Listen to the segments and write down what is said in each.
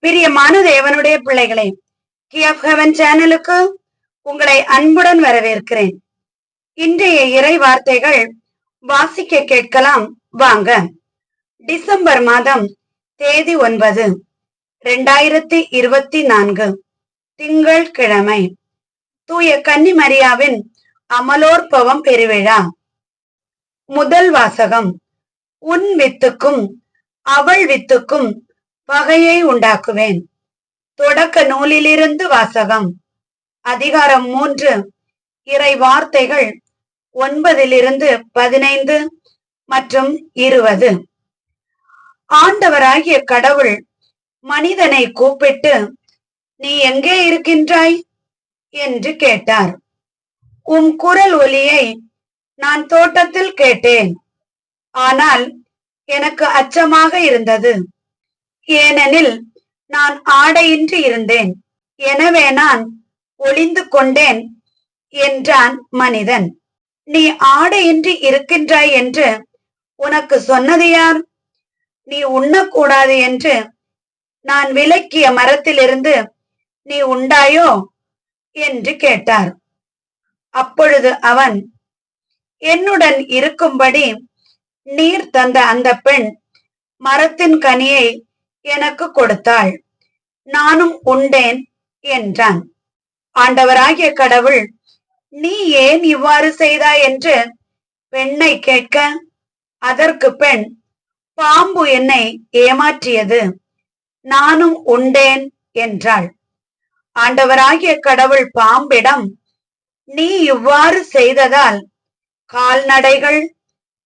பிரியமான தேவனுடைய பிள்ளைகளே, கீ ஆஃப் ஹெவன் சேனலுக்கு உங்களை அன்புடன் வரவேற்கிறேன். இன்றைய இறை வார்த்தைகள் வாசிக்க கேட்கலாம் வாங்க. டிசம்பர் மாதம் தேதி 9, 2024 திங்கள் கிழமை. தூய கன்னிமரியாவின் அமலோற்பவம் பெருவிழா. முதல் வாசகம். உன் வித்துக்கும் அவள் வித்துக்கும் பகையை உண்டாக்குவேன். தொடக்க நூலிலிருந்து வாசகம். அதிகாரம் 3, இறை வார்த்தைகள் 9-15 மற்றும் 20. ஆண்டவராகிய கடவுள் மனிதனை கூப்பிட்டு, நீ எங்கே இருக்கின்றாய் என்று கேட்டார். உம் குரல் ஒலியை நான் தோட்டத்தில் கேட்டேன். ஆனால் எனக்கு அச்சமாக இருந்தது, ஏனெனில் நான் ஆடையின்றி இருந்தேன். எனவே நான் ஒளிந்து கொண்டேன் என்றான் மனிதன். நீ ஆடையின்றி இருக்கின்றாய் என்று உனக்கு சொன்னது யார்? நீ உண்ணக்கூடாது என்று நான் விலக்கிய மரத்திலிருந்து நீ உண்டாயோ என்று கேட்டார். அப்பொழுது அவன், என்னுடன் இருக்கும்படி நீர் தந்த அந்த பெண் மரத்தின் கனியை எனக்கு கொடுத்தாள், நானும் உண்டேன் என்றான். ஆண்டவராகிய கடவுள், நீ ஏன் இவ்வாறு செய்தாய் என்று பெண்ணை கேட்க, அதற்கு பெண், பாம்பு என்னை ஏமாற்றியது, நானும் உண்டேன் என்றாள். ஆண்டவராகிய கடவுள் பாம்பிடம், நீ இவ்வாறு செய்ததால் கால்நடைகள்,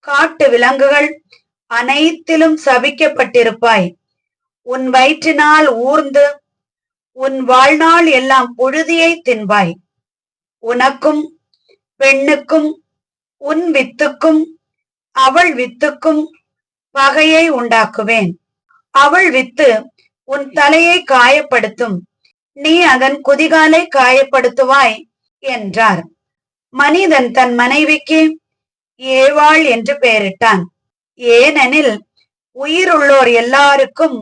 காட்டு விலங்குகள் அனைத்திலும் சபிக்கப்பட்டிருப்பாய். உன் வயிற்றினால் ஊர்ந்து உன் வாழ்நாள் எல்லாம் புழுதியை தின்பாய். உனக்கும் பெண்ணுக்கும் உன் வித்துக்கும் அவள் வித்துக்கும் பகையை உண்டாக்குவேன். அவள் வித்து உன் தலையை காயப்படுத்தும், நீ அதன் குதிகாலை காயப்படுத்துவாய் என்றார். மனிதன் தன் மனைவிக்கு ஏவாள் என்று பெயரிட்டான், ஏனெனில் உயிருள்ளோர் எல்லாருக்கும்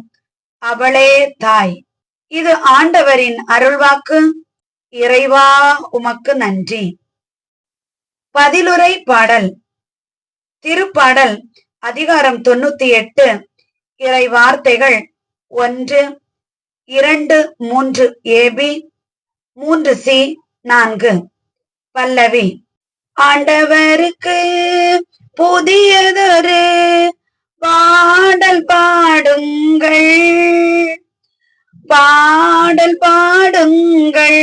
அவளே தாய். இது ஆண்டவரின் அருள்வாக்கு. இறைவா, உமக்கு நன்றி. பதிலுரை பாடல். திருப்பாடல் அதிகாரம் 98, இறை வார்த்தைகள் 1, 2, 3 ஏபி, 3C, 4. பல்லவி. ஆண்டவருக்கு புதியதொரு பாடல் பாடுங்கள், பாடல் பாடுங்கள்.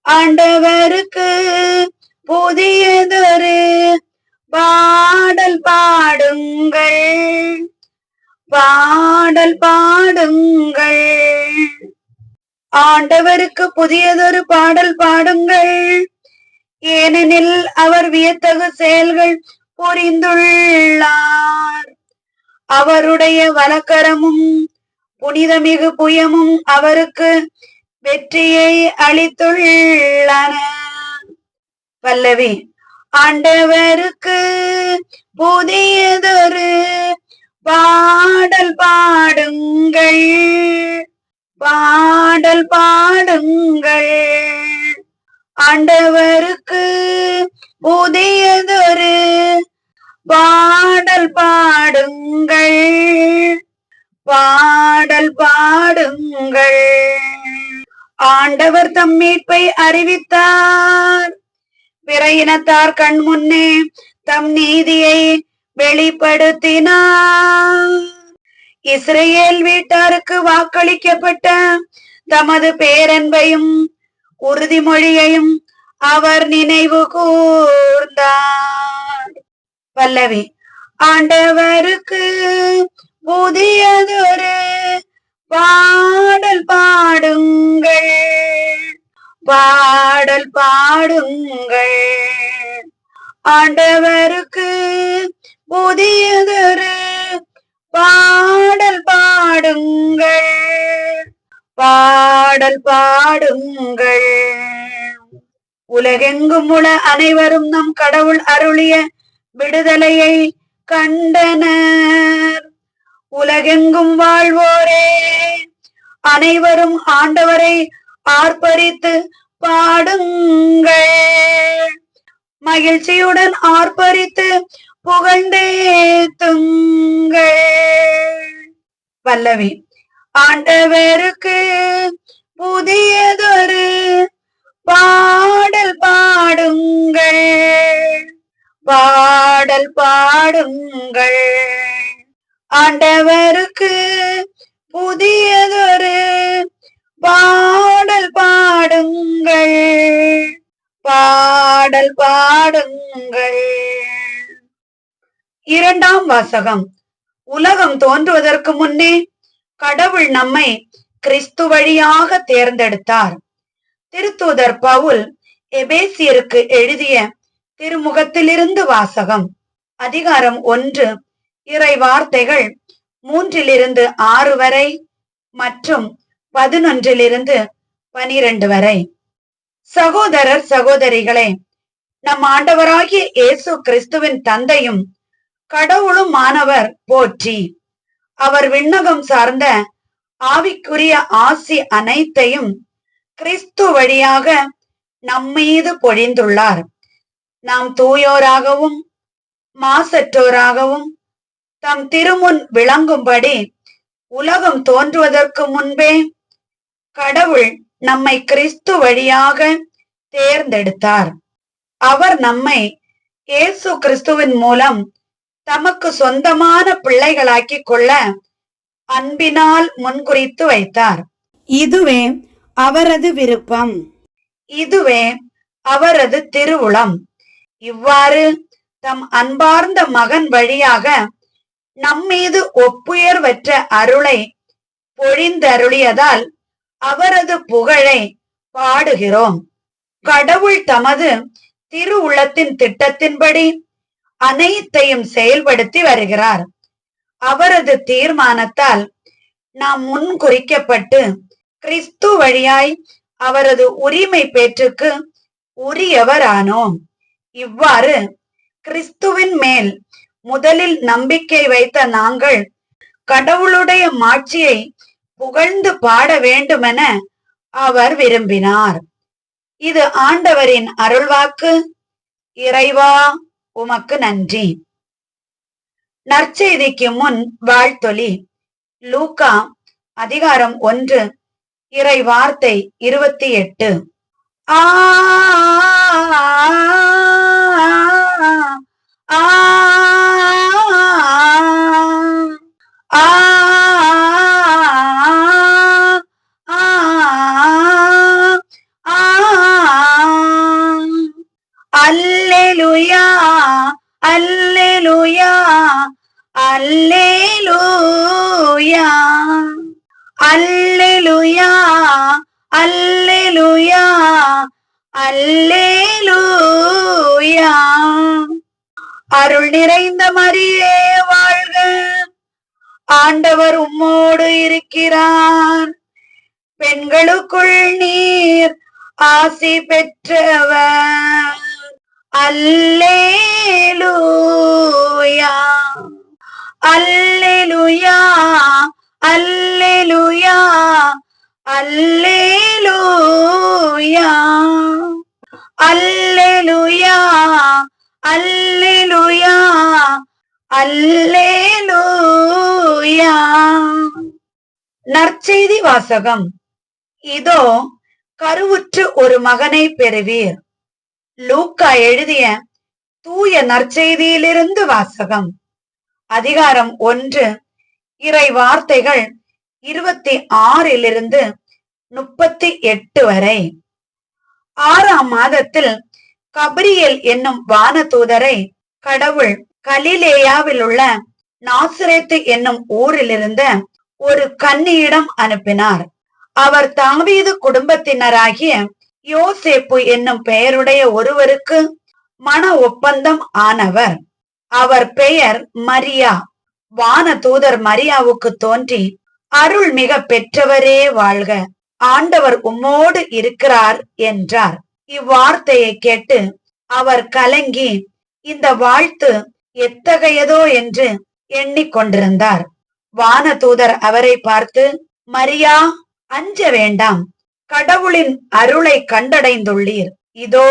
ஆண்டவருக்கு புதியதொரு பாடல் பாடுங்கள், பாடல் பாடுங்கள். ஆண்டவருக்கு புதியதொரு பாடல் பாடுங்கள், ஏனெனில் அவர் வியத்தகு செயல்கள் புரிந்துள்ளார். அவருடைய வலக்கரமும் புனிதமிகு புயமும் அவருக்கு வெற்றியை அளித்துள்ளன. பல்லவி. ஆண்டவருக்கு புதியதொரு பாடல் பாடுங்கள், பாடல் பாடுங்கள். ஆண்டவருக்கு புதியதொரு பாடல் பாடுங்கள், பாடல் பாடுங்கள். ஆண்டவர் தம் மீட்பை அறிவித்தார், பிற இனத்தார் கண் முன்னே தம் நீதியை வெளிப்படுத்தினார். இஸ்ரேல் வீட்டாருக்கு வாக்களிக்கப்பட்ட தமது பேரன்பையும் உறுதிமொழியையும் அவர் நினைவு கூர்ந்தார். பல்லவி. ஆண்டவருக்கு புதியதொரு பாடல் பாடுங்கள், பாடல் பாடுங்கள். ஆண்டவருக்கு புதியதொரு பாடல் பாடுங்கள், பாடல் பாடுங்கள். உலகெங்கும் உள்ள அனைவரும் நம் கடவுள் அருளிய விடுதலையை கண்டனர். உலகெங்கும் வாழ்வோரே அனைவரும் ஆண்டவரை ஆர்ப்பரித்து பாடுங்கள். மகிழ்ச்சியுடன் ஆர்ப்பரித்து புகழ்ந்தேத்துங்கள். பல்லவி. ஆண்டவருக்கு புதியதொரு பாடல் பாடுங்கள், பாடல் பாடுங்கள். ஆண்டவருக்கு புதியதொரு பாடல் பாடுங்கள், பாடல் பாடுங்கள். இரண்டாம் வாசகம். உலகம் தோன்றுவதற்கு முன்னே கடவுள் நம்மை கிறிஸ்து வழியாக தேர்ந்தெடுத்தார். திருத்தூதர் பவுல் எபேசியருக்கு எழுதிய திருமுகத்திலிருந்து வாசகம். அதிகாரம் 1, இறை வார்த்தைகள் 3-6 வரை மற்றும் 11-12 வரை. சகோதரர் சகோதரிகளே, நம் ஆண்டவராகிய இயேசு கிறிஸ்துவின் தந்தையும் கடவுளும் மானவர் போற்றி. அவர் விண்ணகம் சார்ந்த ஆவிக்குரிய ஆசி அனைத்தையும் கிறிஸ்து வழியாக நம்மீது பொழிந்துள்ளார். நாம் தூயோராகவும் மாசற்றோராகவும் தம் திருமுன் விளங்கும்படி உலகம் தோன்றுவதற்கு முன்பே கடவுள் நம்மை கிறிஸ்து வழியாக தேர்ந்தெடுத்தார். அவர் நம்மை இயேசு கிறிஸ்துவின் மூலம் தமக்கு சொந்தமான பிள்ளைகளாக்கி கொள்ள அன்பினால் முன்குறித்து வைத்தார். இதுவே அவரது விருப்பம், இதுவே அவரது திருவுளம். இவ்வாறு தம் அன்பார்ந்த மகன் வழியாக நம்மீது ஒப்புயர்வற்ற அருளை பொழிந்தருளியதால் அவரது புகழை பாடுகிறோம். கடவுள் தமது திருவுளத்தின் திட்டத்தின்படி அனைத்தையும் செயல்படுத்தி வருகிறார். அவரது தீர்மானத்தால் நாம் முன்குறிக்கப்பட்டு கிறிஸ்து வழியாய் அவரது உரிமை பேற்றுக்கு உரியவரானோம். இவ்வாறு கிறிஸ்துவின் மேல் முதலில் நம்பிக்கை வைத்த நாங்கள் கடவுளுடைய மாட்சியை புகழ்ந்து பாட வேண்டுமென அவர் விரும்பினார். இது ஆண்டவரின் அருள்வாக்கு. இறைவா, உமக்கு நன்றி. நற்செய்திக்கு முன் வாழ்த்தொலி. லூக்கா அதிகாரம் 1, இறை வார்த்தை 28. ஆ ஆ ஆ அல்லேலூயா, அல்லேலூயா, அல்லேலூயா, அல்லேலூயா, அல்லேலூயா, அல்லேலூயா. அருள் நிறைந்த மரியே வாழ்க, ஆண்டவர் உம்மோடு இருக்கிறார். பெண்களுக்குள் நீர் ஆசி பெற்றவர். அல்லேலூயா, அல்லேலூயா, அல்லேலூயா, அல்லேலூயா, அல்லேலூயா, அல்லேலூயா, அல்லேலூயா. நற்செய்தி வாசகம். இதோ கருவுற்று ஒரு மகனை பெறுவீர். லூக்கா எழுதிய தூய நற்செய்தியிலிருந்து வாசகம். அதிகாரம் 1, இறை வார்த்தைகள் 26-38 வரை. 6ஆம் மாதத்தில் கபிரியேல் என்னும் வானதூதரை கடவுள் கலிலேயாவில் உள்ள நாசரேத்து என்னும் ஊரிலிருந்த ஒரு கன்னியிடம் அனுப்பினார். அவர் தாவீது குடும்பத்தினராகிய யோசேப்பு என்னும் பெயருடைய ஒருவருக்கு மன ஒப்பந்தம் ஆனவர். அவர் பெயர் மரியா. வானதூதர் மரியாவுக்கு தோன்றி, அருள் மிக பெற்றவரே வாழ்க, ஆண்டவர் உம்மோடு இருக்கிறார் என்றார். இவ்வார்த்தையை கேட்டு அவர் கலங்கி இந்த வாழ்த்து எத்தகையதோ என்று எண்ணிக்கொண்டிருந்தார். வானதூதர் அவரை பார்த்து, மரியா, அஞ்ச வேண்டாம், கடவுளின் அருளை கண்டடைந்துள்ளீர். இதோ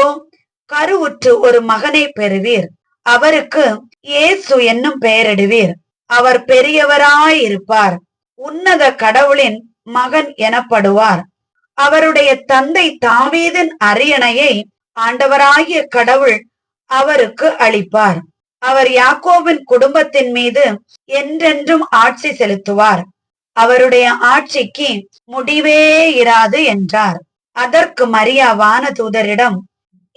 கருவுற்று ஒரு மகனை பெறுவீர். அவருக்கு இயேசு என்னும் பெயரிடுவீர். அவர் பெரியவராயிருப்பார். உன்னத கடவுளின் மகன் எனப்படுவார். அவருடைய தந்தை தாவீதின் அரியணையை ஆண்டவராகிய கடவுள் அவருக்கு அளிப்பார். அவர் யாக்கோபின் குடும்பத்தின் மீது என்றென்றும் ஆட்சி செலுத்துவார். அவருடைய ஆட்சிக்கு முடிவே இராது என்றார். அதற்கு மரியா வானதூதரிடம்,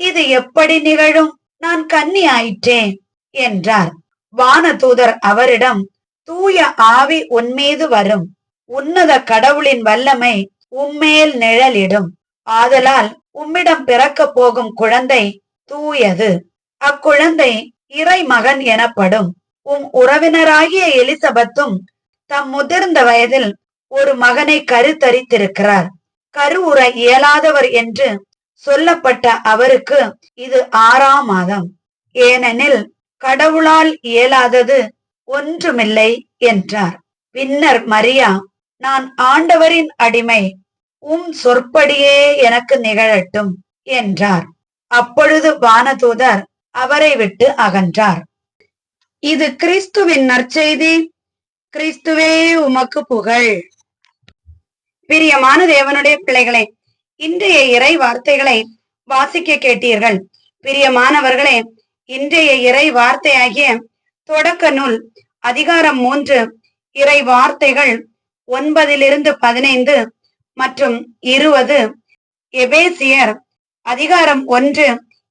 இது எப்படி நிகழும்? நான் கன்னி ஆயிற்றேன் என்றார். வானதூதர் அவரிடம், தூய ஆவி உன்மீது வரும். உன்னத கடவுளின் வல்லமை உம்மேல் நிழலிடும். ஆதலால் உம்மிடம் பிறக்க போகும் குழந்தை தூயது. அக்குழந்தை இறைமகன் எனப்படும். உம் உறவினராகிய எலிசபெத்தும் தம் முதிர்ந்த வயதில் ஒரு மகனை கருத்தரித்திருக்கிறார். கருவுற இயலாதவர் என்று சொல்லப்பட்ட அவருக்கு இது 6ஆம் மாதம். ஏனெனில் கடவுளால் இயலாதது ஒன்றுமில்லை என்றார். பின்னர் மரியா, நான் ஆண்டவரின் அடிமை, உம் சொற்படியே எனக்கு நிகழட்டும் என்றார். அப்பொழுது வானதூதர் அவரை விட்டு அகன்றார். இது கிறிஸ்துவின் நற்செய்தி. கிறிஸ்துவே உமக்கு புகழ். பிரியமான தேவனுடைய பிள்ளைகளே, இன்றைய இறை வார்த்தைகளை வாசிக்க கேட்டீர்கள். பிரியமானவர்களே, இன்றைய இறை வார்த்தையாகிய தொடக்க நூல் அதிகாரம் 3 இறை வார்த்தைகள் 9-15 மற்றும் 20, எபேசியர் அதிகாரம் 1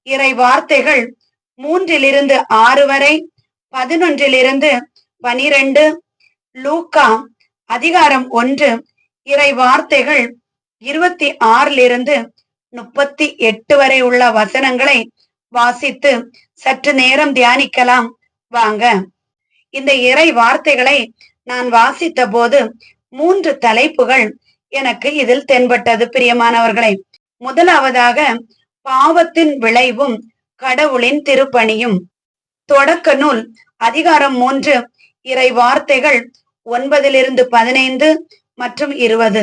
இறை வார்த்தைகள் 3-6 வரை, 11-12, லூக்கா அதிகாரம் 1 இறை வார்த்தைகள் 26-38 வரை உள்ள வசனங்களை வாசித்து சற்று நேரம் தியானிக்கலாம் வாங்க. இந்த இறை வார்த்தைகளை நான் வாசித்த போது 3 தலைப்புகள் எனக்கு இதில் தென்பட்டது. பிரியமானவர்களே, முதலாவதாக பாவத்தின் விளைவும் கடவுளின் திருப்பணியும். தொடக்க நூல் அதிகாரம் 3 இறை வார்த்தைகள் 9-15 மற்றும் 20.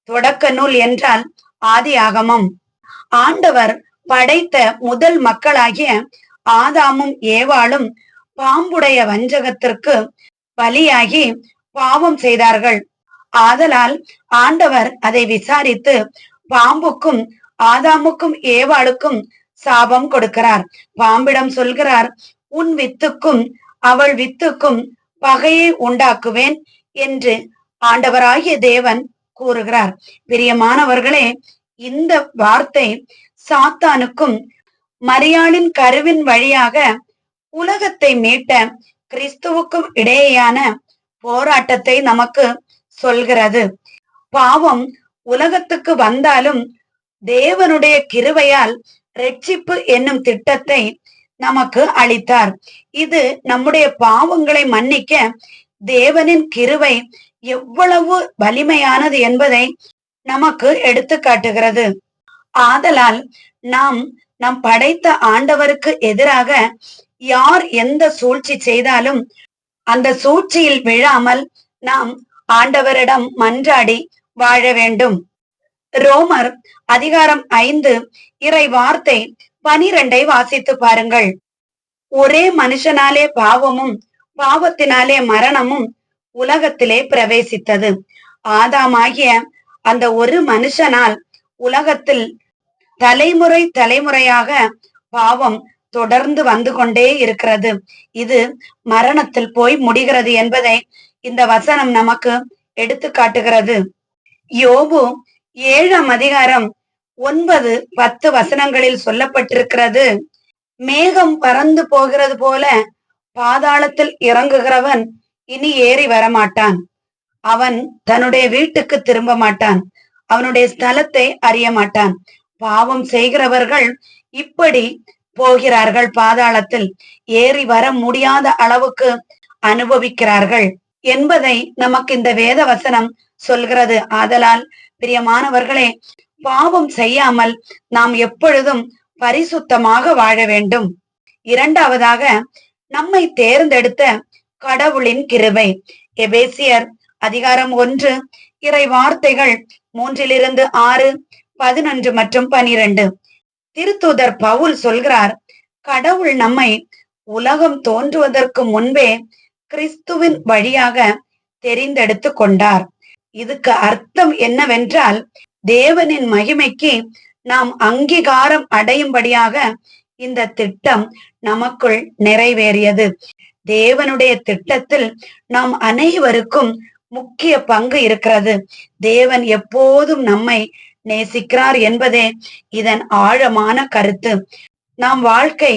தொடக்க நூல் என்றால் ஆதியாகமம். ஆண்டவர் படைத்த முதல் மக்களாகிய ஆதாமும் ஏவாளும் பாம்புடைய வஞ்சகத்திற்கு பலியாகி பாவம் செய்தார்கள். ஆதலால் ஆண்டவர் அதை விசாரித்து பாம்புக்கும் ஆதாமுக்கும் ஏவாளுக்கும் சாபம் கொடுக்கிறார். பாம்பிடம் சொல்கிறார், உன் வித்துக்கும் அவள் வித்துக்கும் பகையை உண்டாக்குவேன் என்று ஆண்டவராகிய தேவன் கூறுகிறார். பிரியமானவர்களே, இந்த வார்த்தை சாத்தானுக்கும் மரியாளின் கருவின் வழியாக உலகத்தை மீட்ட கிறிஸ்துவுக்கும் இடையேயான போராட்டத்தை நமக்கு சொல்கிறது. பாவம் உலகத்துக்கு வந்தாலும் தேவனுடைய கிருபையால் இரட்சிப்பு என்னும் திட்டத்தை நமக்கு அளித்தார். இது நம்முடைய பாவங்களை மன்னிக்க தேவனின் கிருபை எவ்வளவு வலிமையானது என்பதை நமக்கு எடுத்து காட்டுகிறது. ஆதலால் நாம் நம் படைத்த ஆண்டவருக்கு எதிராக யார் எந்த சூழ்ச்சி செய்தாலும் அந்த சூழ்ச்சியில் விழாமல் நாம் ஆண்டவரிடம் மன்றாடி வாழ வேண்டும். ரோமர் அதிகாரம் 5 இறை வார்த்தை 12 வாசித்து பாருங்கள். ஒரே மனுஷனாலே பாவமும் பாவத்தினாலே மரணமும் உலகத்திலே பிரவேசித்தது. ஆதாமாகிய அந்த ஒரு மனுஷனால் உலகத்தில் தலைமுறை தலைமுறையாக பாவம் தொடர்ந்து வந்து கொண்டே இருக்கிறது. இது மரணத்தில் போய் முடிகிறது என்பதை இந்த வசனம் நமக்கு எடுத்து காட்டுகிறது. யோபு 7ஆம் அதிகாரம் 9-10 வசனங்களில் சொல்லப்பட்டிருக்கிறது, மேகம் பறந்து போகிறது போல பாதாளத்தில் இறங்குகிறவன் இனி ஏறி வரமாட்டான். அவன் தன்னுடைய வீட்டுக்கு திரும்ப மாட்டான். அவனுடைய ஸ்தலத்தை அறிய மாட்டான். பாவம் செய்கிறவர்கள் இப்படி போகிறார்கள், பாதாளத்தில் ஏறி வர முடியாத அளவுக்கு அனுபவிக்கிறார்கள் என்பதை நமக்கு இந்த வேத வசனம் சொல்கிறது. ஆதலால் பிரியமானவர்களே, பாவம் செய்யாமல் நாம் எப்பொழுதும் பரிசுத்தமாக வாழ வேண்டும். இரண்டாவதாக, நம்மை தேர்ந்தெடுத்த கடவுளின் கிருபை. எபேசியர் அதிகாரம் 1 இறை வார்த்தைகள் 3-6, 11 மற்றும் 12. திருத்தூதர் பவுல் சொல்கிறார், கடவுள் நம்மை உலகம் தோன்றுவதற்கு முன்பே கிறிஸ்துவின் வழியாக தெரிந்தெடுத்து கொண்டார். இதுக்கு அர்த்தம் என்னவென்றால், தேவனின் மகிமைக்கு நாம் அங்கீகாரம் அடையும்படியாக இந்த திட்டம் நமக்குள் நிறைவேறியது. தேவனுடைய திட்டத்தில் நாம் அனைவருக்கும் முக்கிய பங்கு இருக்கிறது. தேவன் எப்போதும் நம்மை நேசிக்கிறார் என்பதே இதன் ஆழமான கருத்து. நாம் வாழ்க்கை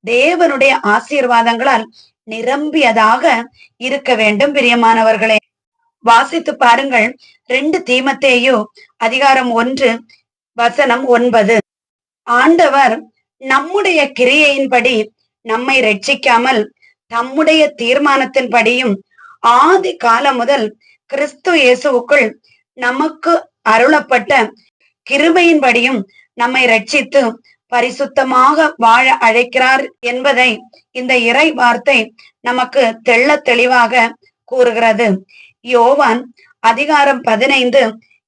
தேவனுடைய ஆசீர்வாதங்களால் நிரம்பியதாக இருக்க வேண்டும். பிரியமானவர்களே, வாசித்து பாருங்கள். 2 தீமத்தேயு அதிகாரம் 1 வசனம் 9. ஆண்டவர் நம்முடைய கிரியையின்படி நம்மை ரட்சிக்காமல் தம்முடைய தீர்மானத்தின்படியும் ஆதி காலம் முதல் கிறிஸ்து இயேசுவுக்குள் நமக்கு அருளப்பட்ட கிருபையின்படியும் நம்மை ரட்சித்து பரிசுத்தமாக வாழ அழைக்கிறார் என்பதை இந்த இறை வார்த்தை நமக்கு தெள்ள தெளிவாக கூறுகிறது. யோவான் அதிகாரம் 15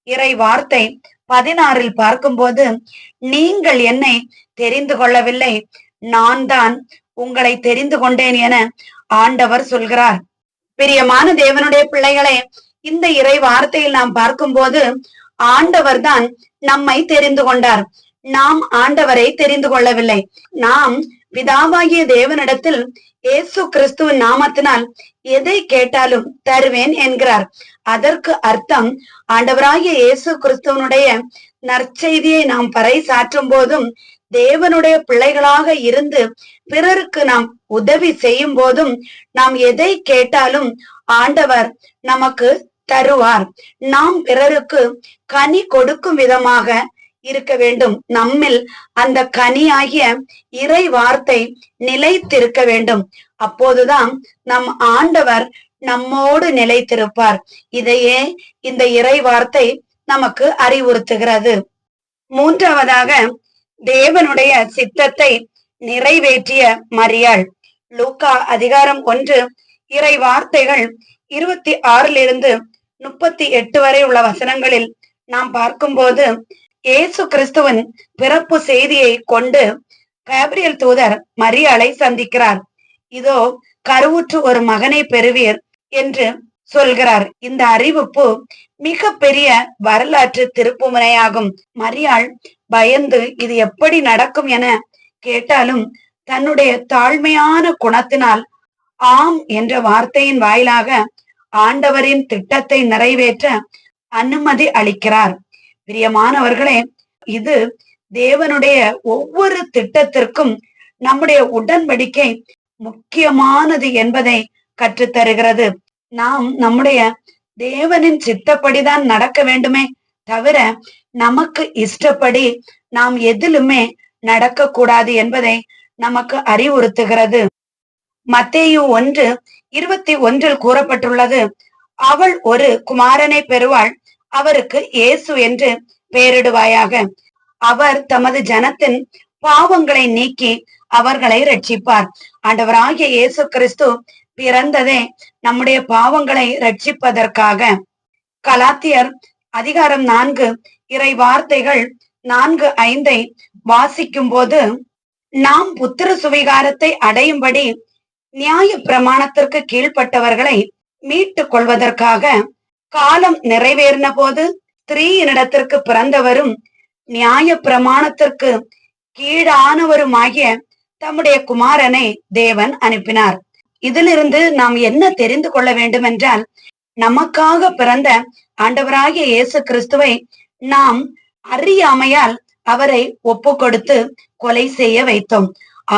இறை வார்த்தை 16 பார்க்கும்போது, நீங்கள் என்னை தெரிந்து கொள்ளவில்லை, நான் தான் உங்களை தெரிந்து கொண்டேன் என ஆண்டவர் சொல்கிறார். பிரியமான தேவனுடைய பிள்ளைகளே, இந்த இறை வார்த்தையில் நாம் பார்க்கும்போது ஆண்டவர் தான் நம்மை தெரிந்து கொண்டார். நாம் ஆண்டவரை தெரிந்து கொள்ளவில்லை. நாம் பிதாவாகிய தேவனிடத்தில் இயேசு கிறிஸ்துவின் நாமத்தினால் எதை கேட்டாலும் தருவேன் என்கிறார். அதற்கு அர்த்தம், ஆண்டவராகிய இயேசு கிறிஸ்துவனுடைய நற்செய்தியை நாம் பறைசாற்றும் போதும், தேவனுடைய பிள்ளைகளாக இருந்து பிறருக்கு நாம் உதவி செய்யும் போதும், நாம் எதை கேட்டாலும் ஆண்டவர் நமக்கு தருவார். நாம் பிறருக்கு கனி கொடுக்கும் விதமாக இருக்க வேண்டும். நம்மில் அந்த கனியாகிய இறை வார்த்தை நிலைத்திருக்க வேண்டும். அப்போதுதான் நம் ஆண்டவர் நம்மோடு நிலைத்திருப்பார். இதையே இந்த இறை வார்த்தை நமக்கு அறிவுறுத்துகிறது. மூன்றாவதாக, தேவனுடைய சித்தத்தை நிறைவேற்றிய மரியாள். லூக்கா அதிகாரம் 1 இறை வார்த்தைகள் 26 38 வரை உள்ள வசனங்களில் நாம் பார்க்கும்போது, இயேசு கிறிஸ்துவின் பிறப்பு செய்தியை கொண்டு கேப்ரியல் தூதர் மரியாளை சந்திக்கிறார். இதோ கருவுற்று ஒரு மகனை பெறுவீர் என்று சொல்கிறார். இந்த அறிவிப்பு மிக பெரிய வரலாற்று திருப்புமுனையாகும். மரியாள் பயந்து இது எப்படி நடக்கும் என கேட்டாலும், தன்னுடைய தாழ்மையான குணத்தினால் ஆம் என்ற வார்த்தையின் வாயிலாக ஆண்டவரின் திட்டத்தை நிறைவேற்ற அனுமதி அளிக்கிறார். பிரியமானவர்களே, இது தேவனுடைய ஒவ்வொரு திட்டத்திற்கும் நம்முடைய உடன்படிக்கை முக்கியமானது என்பதை கற்றுத்தருகிறது. நாம் நம்முடைய தேவனின் சித்தப்படிதான் நடக்க வேண்டுமே தவிர, நமக்கு இஷ்டப்படி நாம் எதிலுமே நடக்க கூடாது என்பதை நமக்கு அறிவுறுத்துகிறது. மத்தேயு 1:21 கூறப்பட்டுள்ளது, அவள் ஒரு குமாரனை பெறுவாள், அவருக்கு இயேசு என்று பெயரிடுவாயாக. அவர் தமது ஜனத்தின் பாவங்களை நீக்கி அவர்களை ரட்சிப்பார். ஆண்டவராகிய இயேசு கிறிஸ்து பிறந்ததே நம்முடைய பாவங்களை ரட்சிப்பதற்காக. கலாத்தியர் அதிகாரம் 4 இறை வார்த்தைகள் 4-5 வாசிக்கும் போது, நாம் புத்திர சுவிகாரத்தை அடையும்படி நியாய பிரமாணத்திற்கு கீழ்ப்பட்டவர்களை மீட்டுக் கொள்வதற்காக காலம் நிறைவேறின போது ஸ்திரீயினிடத்திற்கு பிறந்தவரும் நியாய பிரமாணத்திற்கு கீழானவருமாகிய தம்முடைய குமாரனை தேவன் அனுப்பினார். இதிலிருந்து நாம் என்ன தெரிந்து கொள்ள வேண்டும் என்றால், நமக்காக பிறந்த ஆண்டவராகிய இயேசு கிறிஸ்துவை நாம் அறியாமையால் அவரை ஒப்பு கொடுத்து கொலை செய்ய வைத்தோம்.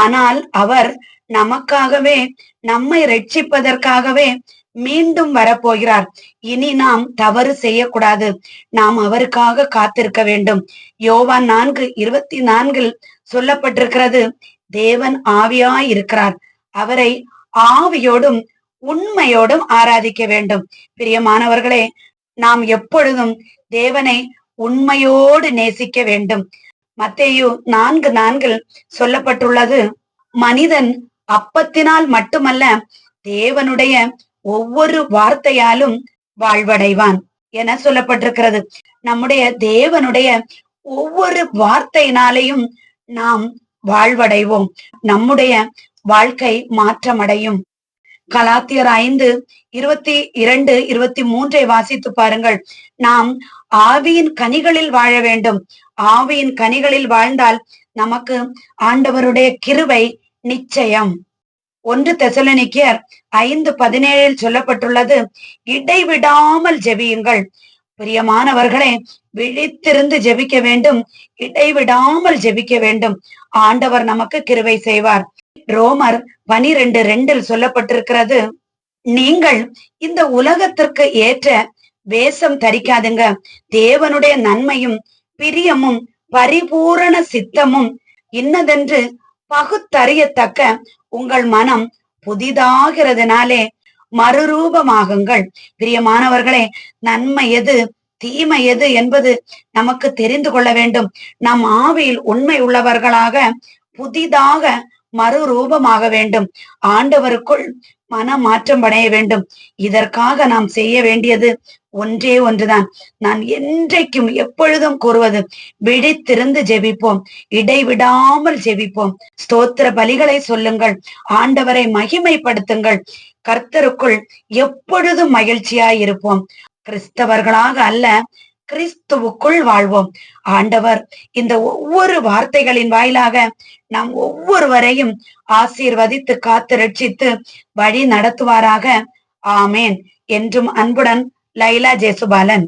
ஆனால் அவர் நமக்காகவே, நம்மை ரட்சிப்பதற்காகவே மீண்டும் வரப்போகிறார். இனி நாம் தவறு செய்யக்கூடாது. நாம் அவருக்காக காத்திருக்க வேண்டும். யோவான் 4:24 சொல்லப்பட்டிருக்கிறது, தேவன் ஆவியாய் இருக்கிறார், அவரை ஆவியோடும் உண்மையோடும் ஆராதிக்க வேண்டும். பிரியமானவர்களே, நாம் எப்பொழுதும் தேவனை உண்மையோடு நேசிக்க வேண்டும். மத்தேயு 4:4 சொல்லப்பட்டுள்ளது, மனிதன் அப்பத்தினால் மட்டுமல்ல, தேவனுடைய ஒவ்வொரு வார்த்தையாலும் வாழ்வடைவான். என சொல்லப்பட்டிருக்கிறது. நம்முடைய தேவனுடைய ஒவ்வொரு வார்த்தையினாலையும் நாம் வாழ்வடைவோம். நம்முடைய வாழ்க்கை மாற்றமடையும். கலாத்தியர் 5:22-23 வாசித்து பாருங்கள். நாம் ஆவியின் கனிகளில் வாழ வேண்டும். ஆவியின் கனிகளில் வாழ்ந்தால் நமக்கு ஆண்டவருடைய கிருபை நிச்சயம். 1 தெசலோனிக்கேயர் 5:17 சொல்லப்பட்டுள்ளது, இடைவிடாமல் ஜெபியுங்கள். பிரியமானவர்களே, விழித்திருந்து ஜெபிக்க வேண்டும், இடைவிடாமல் ஜெபிக்க வேண்டும். ஆண்டவர் நமக்கு கிருபை செய்வார். ரோமர் 12:2 சொல்லப்பட்டிருக்கிறது, நீங்கள் இந்த உலகத்திற்கு ஏற்ற வேஷம் தரிக்காதுங்க. தேவனுடைய நன்மையும் பிரியமும் பரிபூரண சித்தமும் இன்னதென்று பகுத்தறியத்தக்க உங்கள் மனம் புதிதாகிறதுனாலே மறுரூபமாகுங்கள். பிரியமானவர்களே, நன்மை எது தீமை எது என்பது நமக்கு தெரிந்து கொள்ள வேண்டும். நம் ஆவியில் உண்மை உள்ளவர்களாக புதிதாக மறுரூபமாக வேண்டும். ஆண்டவருக்குள் மனமாற்றம் அடைய வேண்டும். இதற்காக நாம் செய்ய வேண்டியது ஒன்றே ஒன்றுதான். நான் என்றைக்கும் எப்பொழுதும் கூறுவது, விழித்திருந்து ஜெபிப்போம், இடைவிடாமல் ஜெபிப்போம். ஸ்தோத்திர பலிகளை சொல்லுங்கள், ஆண்டவரை மகிமைப்படுத்துங்கள். கர்த்தருக்குள் எப்பொழுதும் மகிழ்ச்சியாய் இருப்போம். கிறிஸ்தவர்களாக அல்ல, கிறிஸ்துவுக்குள் வாழ்வோம். ஆண்டவர் இந்த ஒவ்வொரு வார்த்தைகளின் வாயிலாக நாம் ஒவ்வொருவரையும் ஆசீர்வதித்து காத்து ரட்சித்து வழி நடத்துவாராக. ஆமேன். என்றும் அன்புடன் லைலா ஜேசுபாலன்.